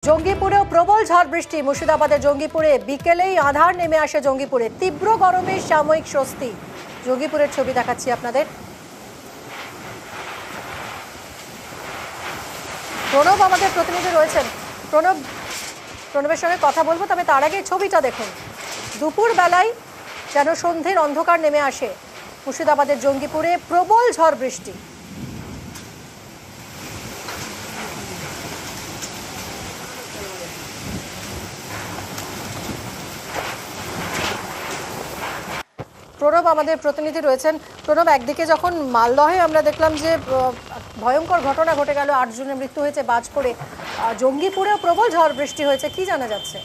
জঙ্গিপুরেও প্রবল ঝড় বৃষ্টি। মুর্শিদাবাদের জঙ্গিপুরে বিকেলেই আঁধার নেমে আসে জঙ্গিপুরে। তীব্র গরমে সাময়িক স্বস্তি। জঙ্গিপুরের ছবি দেখাচ্ছি আপনাদের। প্রণব আমাদের প্রতিনিধি রয়েছেন। প্রণবের সঙ্গে কথা বলবো, তবে তার আগে ছবিটা দেখুন। দুপুর বেলায় যেন সন্ধ্যের অন্ধকার নেমে আসে মুর্শিদাবাদের জঙ্গিপুরে। প্রবল ঝড় বৃষ্টি। প্রণব আমাদের প্রতিনিধি রয়েছেন। প্রণব, একদিকে যখন মালদহে আমরা দেখলাম যে ভয়ঙ্কর ঘটনা ঘটে গেল, 8 জনের মৃত্যু হয়েছে বাজ পড়ে, জঙ্গিপুরেও প্রবল ঝড় বৃষ্টি হয়েছে, কি জানা যাচ্ছে?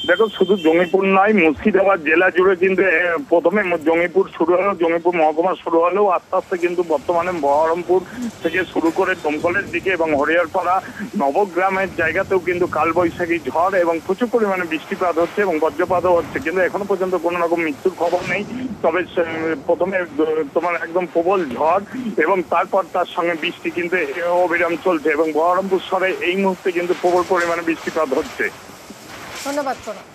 দেখো, শুধু জঙ্গিপুর নয়, মুর্শিদাবাদ জেলা জুড়ে কিন্তু প্রথমে জঙ্গিপুর শুরু হলো, জঙ্গিপুর মহকুমা শুরু হলেও আস্তে আস্তে কিন্তু বর্তমানে বহরমপুর থেকে শুরু করে দমকলের দিকে এবং হরিয়ারপাড়া নবগ্রামের জায়গাতেও কিন্তু কালবৈশাখী ঝড় এবং প্রচুর পরিমাণে বৃষ্টিপাত হচ্ছে এবং বজ্রপাতও হচ্ছে, কিন্তু এখনো পর্যন্ত কোনো রকম মৃত্যুর খবর নেই। তবে প্রথমে তোমার একদম প্রবল ঝড় এবং তারপর তার সঙ্গে বৃষ্টি কিন্তু অবিরাম চলছে এবং বহরমপুর শহরে এই মুহূর্তে কিন্তু প্রবল পরিমাণে বৃষ্টিপাত হচ্ছে। ধন্যবাদ প্রণব।